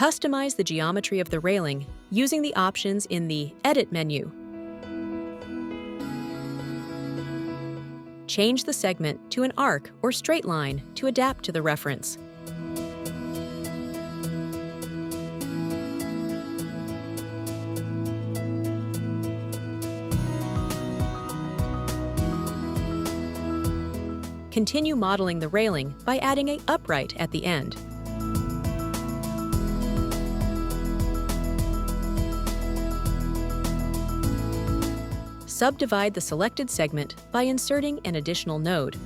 Customize the geometry of the railing using the options in the Edit menu. Change the segment to an arc or straight line to adapt to the reference. Continue modeling the railing by adding an upright at the end. Subdivide the selected segment by inserting an additional node.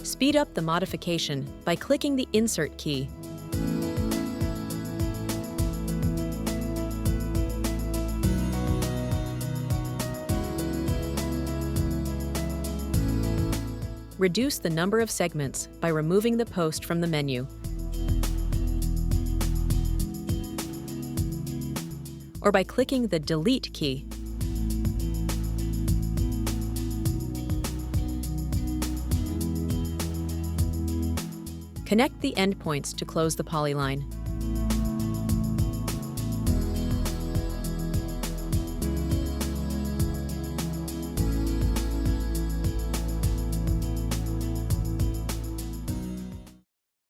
Speed up the modification by clicking the Insert key. Reduce the number of segments by removing the post from the menu, or by clicking the Delete key. Connect the endpoints to close the polyline.